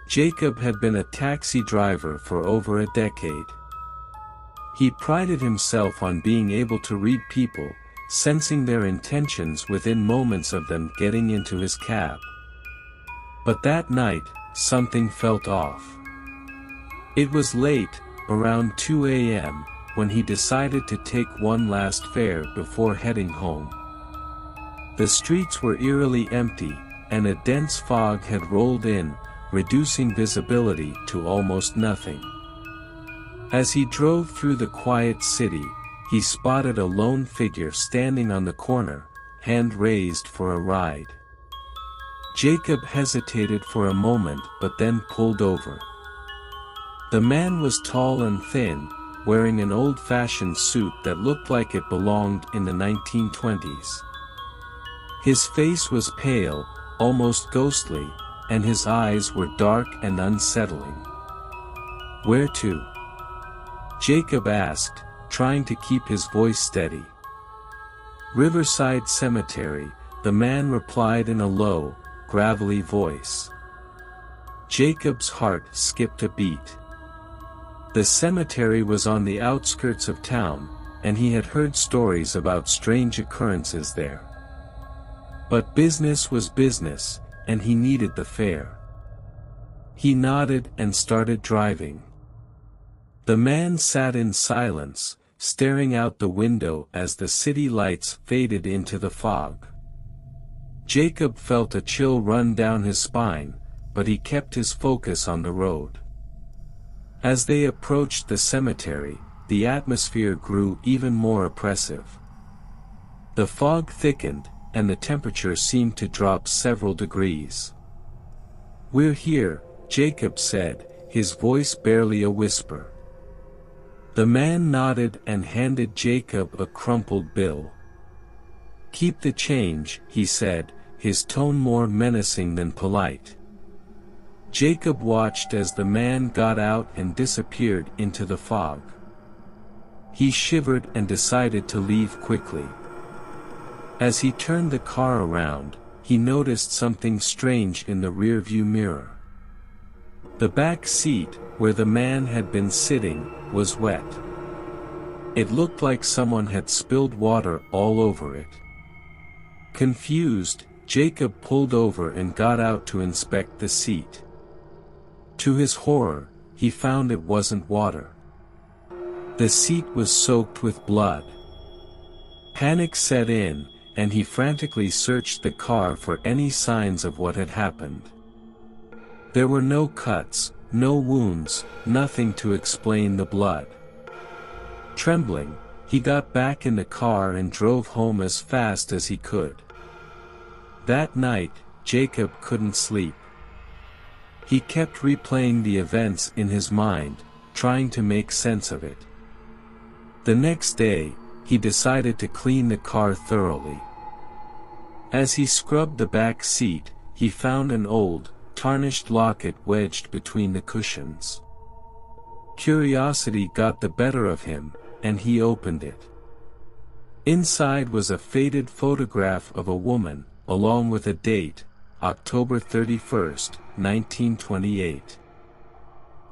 Jacob had been a taxi driver for over a decade. He prided himself on being able to read people, sensing their intentions within moments of them getting into his cab. But that night, something felt off. It was late, around 2 a.m., when he decided to take one last fare before heading home. The streets were eerily empty, and a dense fog had rolled in, reducing visibility to almost nothing. As he drove through the quiet city, he spotted a lone figure standing on the corner, hand raised for a ride. Jacob hesitated for a moment but then pulled over. The man was tall and thin, wearing an old-fashioned suit that looked like it belonged in the 1920s. His face was pale, almost ghostly, and his eyes were dark and unsettling. "Where to?" Jacob asked, trying to keep his voice steady. "Riverside Cemetery," the man replied in a low, gravelly voice. Jacob's heart skipped a beat. The cemetery was on the outskirts of town, and he had heard stories about strange occurrences there. But business was business, and he needed the fare. He nodded and started driving. The man sat in silence, staring out the window as the city lights faded into the fog. Jacob felt a chill run down his spine, but he kept his focus on the road. As they approached the cemetery, the atmosphere grew even more oppressive. The fog thickened, and the temperature seemed to drop several degrees. "We're here," Jacob said, his voice barely a whisper. The man nodded and handed Jacob a crumpled bill. "Keep the change," he said, his tone more menacing than polite. Jacob watched as the man got out and disappeared into the fog. He shivered and decided to leave quickly. As he turned the car around, he noticed something strange in the rearview mirror. The back seat, where the man had been sitting, was wet. It looked like someone had spilled water all over it. Confused, Jacob pulled over and got out to inspect the seat. To his horror, he found it wasn't water. The seat was soaked with blood. Panic set in, and he frantically searched the car for any signs of what had happened. There were no cuts, no wounds, nothing to explain the blood. Trembling, he got back in the car and drove home as fast as he could. That night, Jacob couldn't sleep. He kept replaying the events in his mind, trying to make sense of it. The next day, he decided to clean the car thoroughly. As he scrubbed the back seat, he found an old, tarnished locket wedged between the cushions. Curiosity got the better of him, and he opened it. Inside was a faded photograph of a woman, along with a date, October 31st, 1928.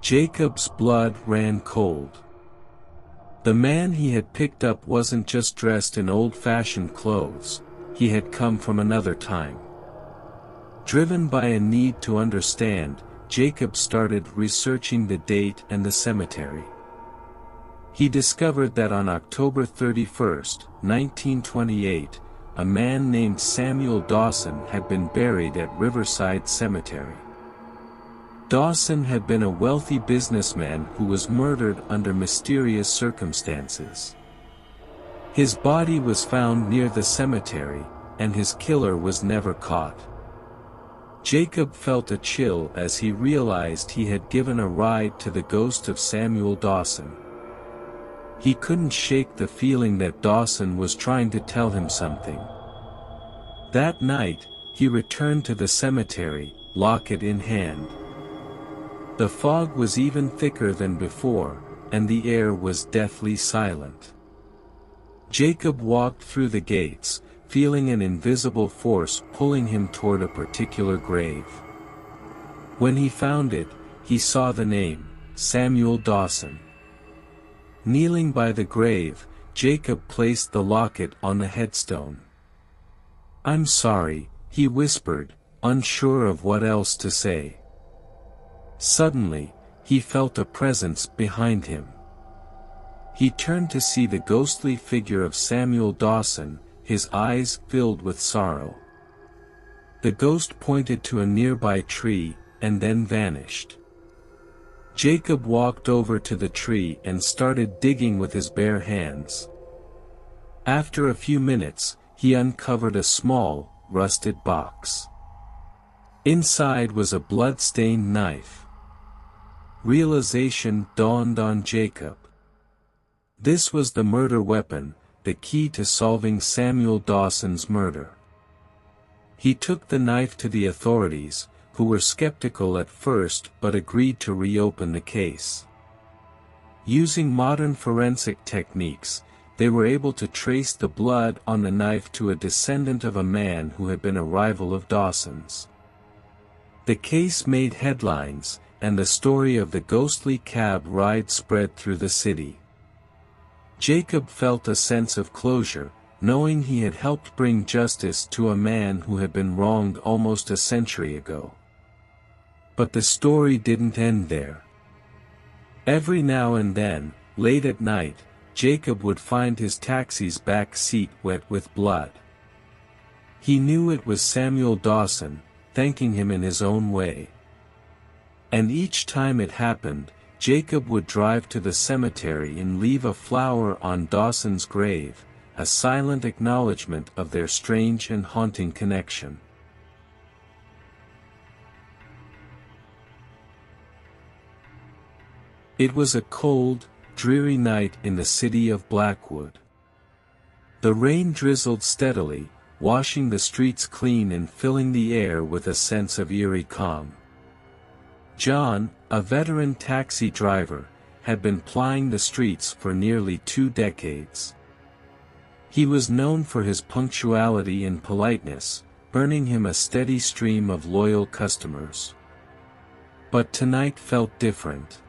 Jacob's blood ran cold. The man he had picked up wasn't just dressed in old-fashioned clothes, he had come from another time. Driven by a need to understand, Jacob started researching the date and the cemetery. He discovered that on October 31st, 1928, a man named Samuel Dawson had been buried at Riverside Cemetery. Dawson had been a wealthy businessman who was murdered under mysterious circumstances. His body was found near the cemetery, and his killer was never caught. Jacob felt a chill as he realized he had given a ride to the ghost of Samuel Dawson. He couldn't shake the feeling that Dawson was trying to tell him something. That night, he returned to the cemetery, locket in hand. The fog was even thicker than before, and the air was deathly silent. Jacob walked through the gates, feeling an invisible force pulling him toward a particular grave. When he found it, he saw the name, Samuel Dawson. Kneeling by the grave, Jacob placed the locket on the headstone. "I'm sorry," he whispered, unsure of what else to say. Suddenly, he felt a presence behind him. He turned to see the ghostly figure of Samuel Dawson, his eyes filled with sorrow. The ghost pointed to a nearby tree, and then vanished. Jacob walked over to the tree and started digging with his bare hands. After a few minutes, he uncovered a small, rusted box. Inside was a blood-stained knife. Realization dawned on Jacob. This was the murder weapon, the key to solving Samuel Dawson's murder. He took the knife to the authorities, who were skeptical at first but agreed to reopen the case. Using modern forensic techniques, they were able to trace the blood on the knife to a descendant of a man who had been a rival of Dawson's. The case made headlines, and the story of the ghostly cab ride spread through the city. Jacob felt a sense of closure, knowing he had helped bring justice to a man who had been wronged almost a century ago. But the story didn't end there. Every now and then, late at night, Jacob would find his taxi's back seat wet with blood. He knew it was Samuel Dawson, thanking him in his own way. And each time it happened, Jacob would drive to the cemetery and leave a flower on Dawson's grave, a silent acknowledgement of their strange and haunting connection. It was a cold, dreary night in the city of Blackwood. The rain drizzled steadily, washing the streets clean and filling the air with a sense of eerie calm. John, a veteran taxi driver, had been plying the streets for nearly 2 decades. He was known for his punctuality and politeness, earning him a steady stream of loyal customers. But tonight felt different.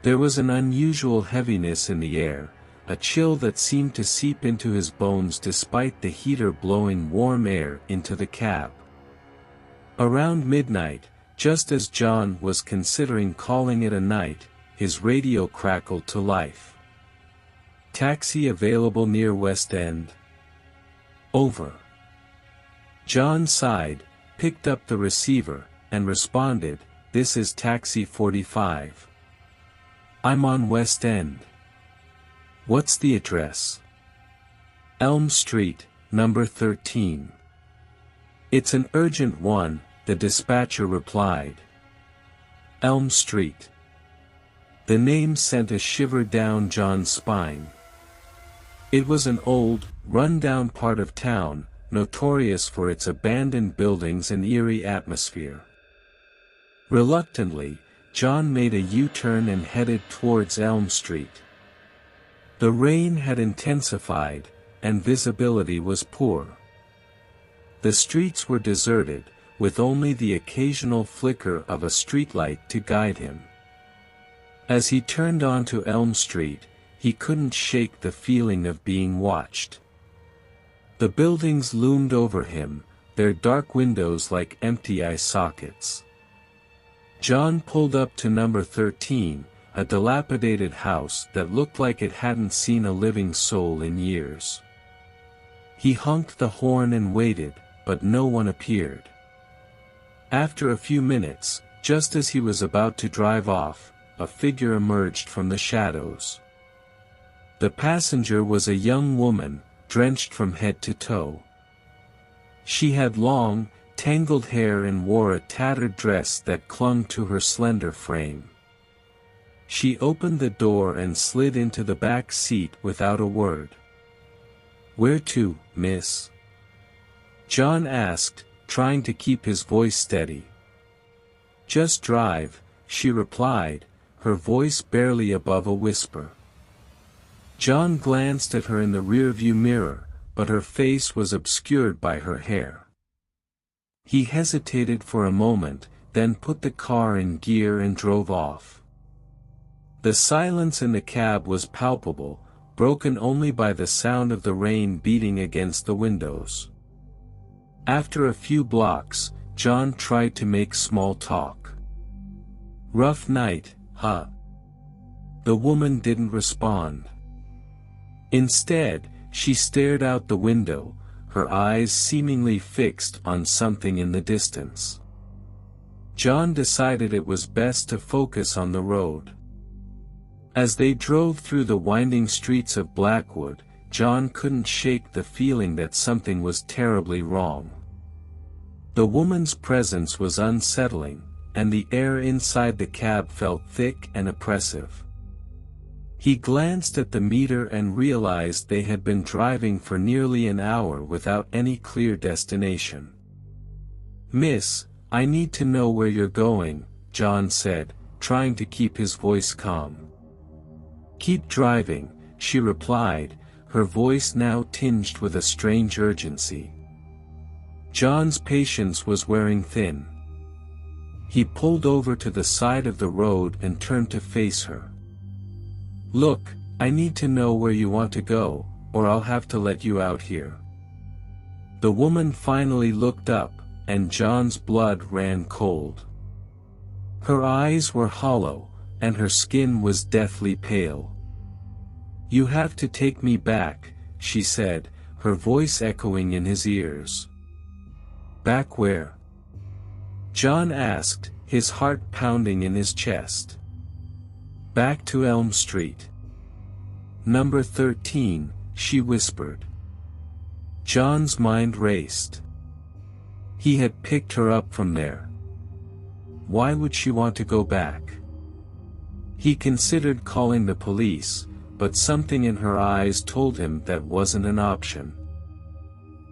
There was an unusual heaviness in the air, a chill that seemed to seep into his bones despite the heater blowing warm air into the cab. Around midnight, just as John was considering calling it a night, his radio crackled to life. "Taxi available near West End?" "Over." John sighed, picked up the receiver, and responded, "This is Taxi 45. I'm on West End." "What's the address?" "Elm Street, number 13. "It's an urgent one," the dispatcher replied. Elm Street. The name sent a shiver down John's spine. It was an old, run-down part of town, notorious for its abandoned buildings and eerie atmosphere. Reluctantly, John made a U-turn and headed towards Elm Street. The rain had intensified, and visibility was poor. The streets were deserted, with only the occasional flicker of a streetlight to guide him. As he turned onto Elm Street, he couldn't shake the feeling of being watched. The buildings loomed over him, their dark windows like empty eye sockets. John pulled up to number 13, a dilapidated house that looked like it hadn't seen a living soul in years. He honked the horn and waited, but no one appeared. After a few minutes, just as he was about to drive off, a figure emerged from the shadows. The passenger was a young woman, drenched from head to toe. She had long, tangled hair and wore a tattered dress that clung to her slender frame. She opened the door and slid into the back seat without a word. "Where to, miss?" John asked, trying to keep his voice steady. "Just drive," she replied, her voice barely above a whisper. John glanced at her in the rearview mirror, but her face was obscured by her hair. He hesitated for a moment, then put the car in gear and drove off. The silence in the cab was palpable, broken only by the sound of the rain beating against the windows. After a few blocks, John tried to make small talk. "Rough night, huh?" The woman didn't respond. Instead, she stared out the window, her eyes seemingly fixed on something in the distance. John decided it was best to focus on the road. As they drove through the winding streets of Blackwood, John couldn't shake the feeling that something was terribly wrong. The woman's presence was unsettling, and the air inside the cab felt thick and oppressive. He glanced at the meter and realized they had been driving for nearly an hour without any clear destination. "Miss, I need to know where you're going," John said, trying to keep his voice calm. "Keep driving," she replied, her voice now tinged with a strange urgency. John's patience was wearing thin. He pulled over to the side of the road and turned to face her. "Look, I need to know where you want to go, or I'll have to let you out here." The woman finally looked up, and John's blood ran cold. Her eyes were hollow, and her skin was deathly pale. "You have to take me back," she said, her voice echoing in his ears. "Back where?" John asked, his heart pounding in his chest. "Back to Elm Street. Number 13, she whispered. John's mind raced. He had picked her up from there. Why would she want to go back? He considered calling the police, but something in her eyes told him that wasn't an option.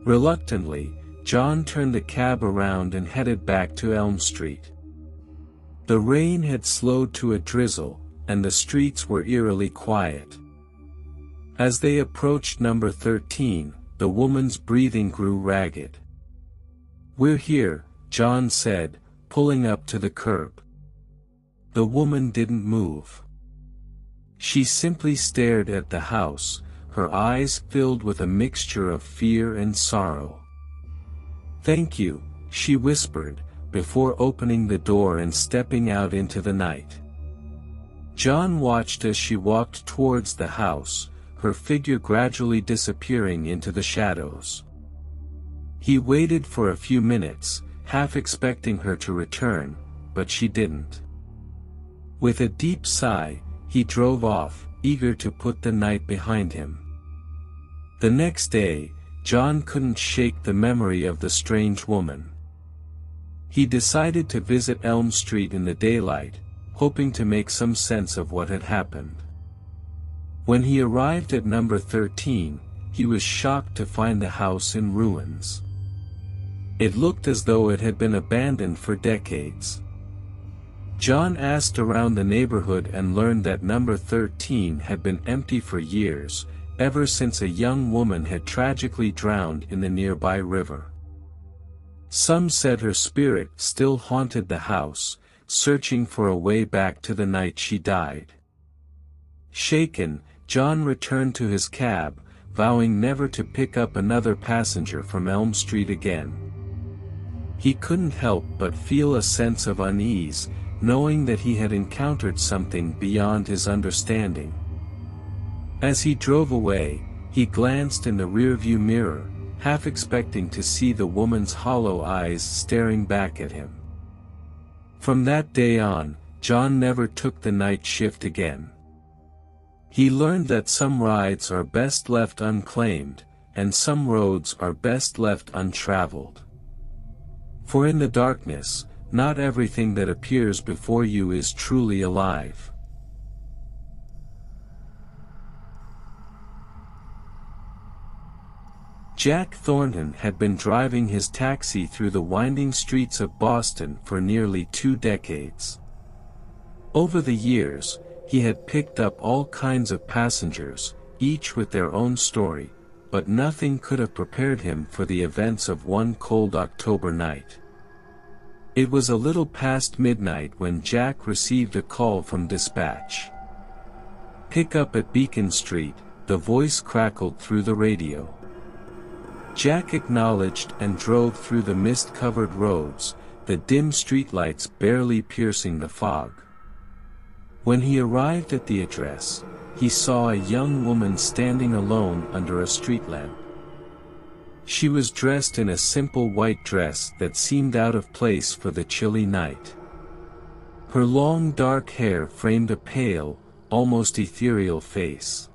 Reluctantly, John turned the cab around and headed back to Elm Street. The rain had slowed to a drizzle, and the streets were eerily quiet. As they approached number 13, the woman's breathing grew ragged. "We're here," John said, pulling up to the curb. The woman didn't move. She simply stared at the house, her eyes filled with a mixture of fear and sorrow. "Thank you," she whispered, before opening the door and stepping out into the night. John watched as she walked towards the house, her figure gradually disappearing into the shadows. He waited for a few minutes, half expecting her to return, but she didn't. With a deep sigh, he drove off, eager to put the night behind him. The next day, John couldn't shake the memory of the strange woman. He decided to visit Elm Street in the daylight, hoping to make some sense of what had happened. When he arrived at number 13, he was shocked to find the house in ruins. It looked as though it had been abandoned for decades. John asked around the neighborhood and learned that number 13 had been empty for years, ever since a young woman had tragically drowned in the nearby river. Some said her spirit still haunted the house, searching for a way back to the night she died. Shaken, John returned to his cab, vowing never to pick up another passenger from Elm Street again. He couldn't help but feel a sense of unease, knowing that he had encountered something beyond his understanding. As he drove away, he glanced in the rearview mirror, half expecting to see the woman's hollow eyes staring back at him. From that day on, John never took the night shift again. He learned that some rides are best left unclaimed, and some roads are best left untraveled. For in the darkness, not everything that appears before you is truly alive. Jack Thornton had been driving his taxi through the winding streets of Boston for nearly 2 decades. Over the years, he had picked up all kinds of passengers, each with their own story, but nothing could have prepared him for the events of one cold October night. It was a little past midnight when Jack received a call from dispatch. "Pick up at Beacon Street," the voice crackled through the radio. Jack acknowledged and drove through the mist-covered roads, the dim streetlights barely piercing the fog. When he arrived at the address, he saw a young woman standing alone under a street lamp. She was dressed in a simple white dress that seemed out of place for the chilly night. Her long dark hair framed a pale, almost ethereal face.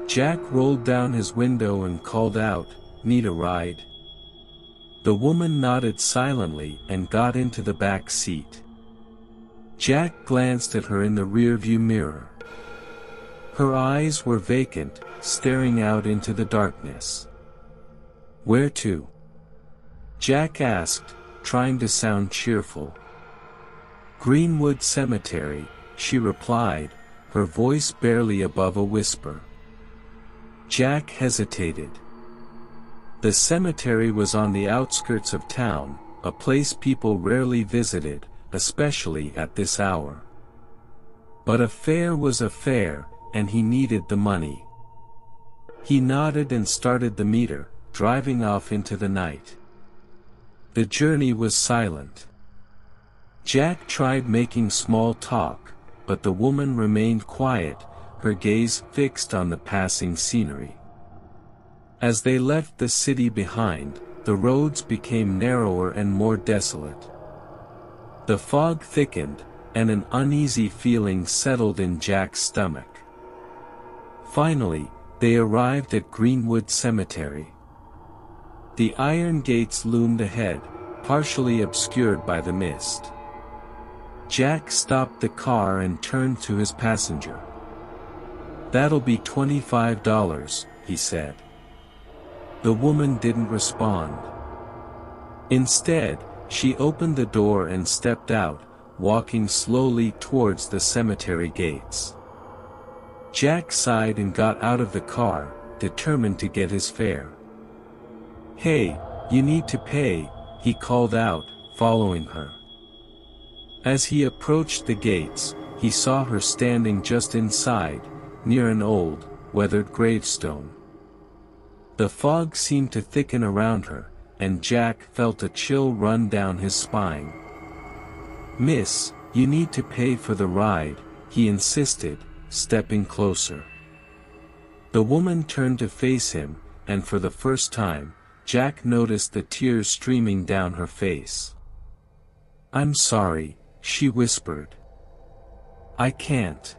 Jack rolled down his window and called out, "Need a ride?" The woman nodded silently and got into the back seat. Jack glanced at her in the rearview mirror. Her eyes were vacant, staring out into the darkness. "Where to?" Jack asked, trying to sound cheerful. "Greenwood Cemetery," she replied, her voice barely above a whisper. Jack hesitated. The cemetery was on the outskirts of town, a place people rarely visited, especially at this hour. But a fair was a fair, and he needed the money. He nodded and started the meter, driving off into the night. The journey was silent. Jack tried making small talk, but the woman remained quiet, her gaze fixed on the passing scenery. As they left the city behind, the roads became narrower and more desolate. The fog thickened, and an uneasy feeling settled in Jack's stomach. Finally, they arrived at Greenwood Cemetery. The iron gates loomed ahead, partially obscured by the mist. Jack stopped the car and turned to his passenger. "That'll be $25, he said. The woman didn't respond. Instead, she opened the door and stepped out, walking slowly towards the cemetery gates. Jack sighed and got out of the car, determined to get his fare. "Hey, you need to pay," he called out, following her. As he approached the gates, he saw her standing just inside, near an old, weathered gravestone. The fog seemed to thicken around her, and Jack felt a chill run down his spine. "Miss, you need to pay for the ride," he insisted, stepping closer. The woman turned to face him, and for the first time, Jack noticed the tears streaming down her face. "I'm sorry," she whispered. "I can't."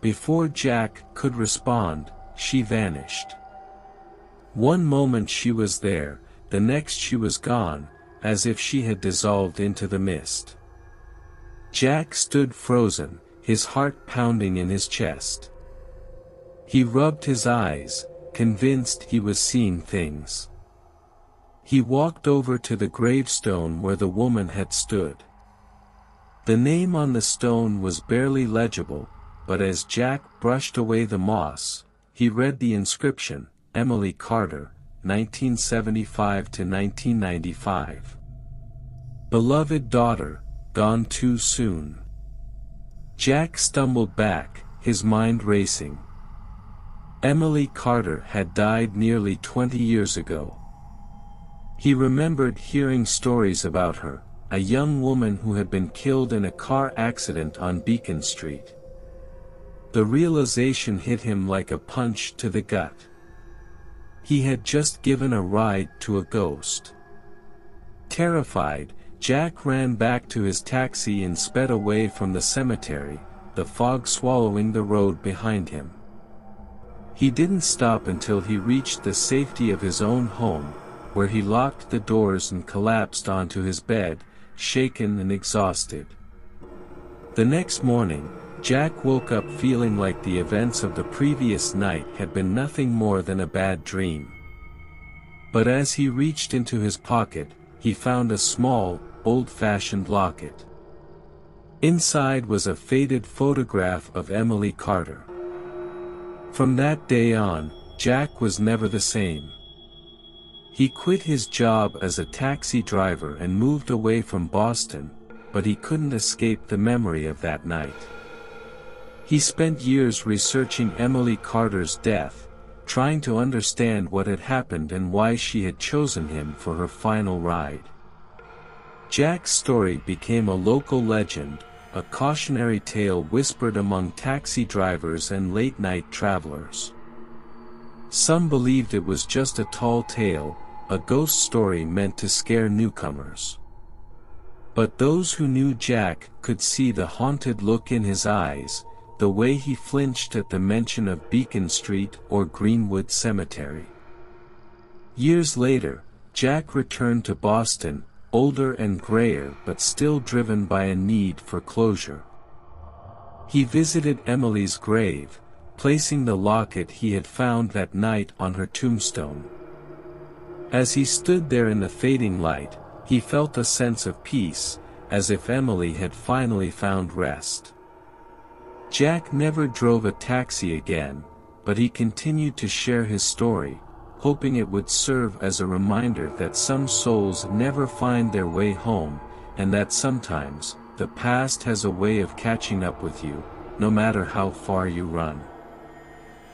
Before Jack could respond, she vanished. One moment she was there, the next she was gone, as if she had dissolved into the mist. Jack stood frozen, his heart pounding in his chest. He rubbed his eyes, convinced he was seeing things. He walked over to the gravestone where the woman had stood. The name on the stone was barely legible, but as Jack brushed away the moss, he read the inscription, "Emily Carter, 1975 to 1995. Beloved daughter, gone too soon." Jack stumbled back, his mind racing. Emily Carter had died nearly 20 years ago. He remembered hearing stories about her, a young woman who had been killed in a car accident on Beacon Street. The realization hit him like a punch to the gut. He had just given a ride to a ghost. Terrified, Jack ran back to his taxi and sped away from the cemetery, the fog swallowing the road behind him. He didn't stop until he reached the safety of his own home, where he locked the doors and collapsed onto his bed, shaken and exhausted. The next morning, Jack woke up feeling like the events of the previous night had been nothing more than a bad dream. But as he reached into his pocket, he found a small, old-fashioned locket. Inside was a faded photograph of Emily Carter. From that day on, Jack was never the same. He quit his job as a taxi driver and moved away from Boston, but he couldn't escape the memory of that night. He spent years researching Emily Carter's death, trying to understand what had happened and why she had chosen him for her final ride. Jack's story became a local legend, a cautionary tale whispered among taxi drivers and late-night travelers. Some believed it was just a tall tale, a ghost story meant to scare newcomers. But those who knew Jack could see the haunted look in his eyes, the way he flinched at the mention of Beacon Street or Greenwood Cemetery. Years later, Jack returned to Boston, older and grayer but still driven by a need for closure. He visited Emily's grave, placing the locket he had found that night on her tombstone. As he stood there in the fading light, he felt a sense of peace, as if Emily had finally found rest. Jack never drove a taxi again, but he continued to share his story, hoping it would serve as a reminder that some souls never find their way home, and that sometimes, the past has a way of catching up with you, no matter how far you run.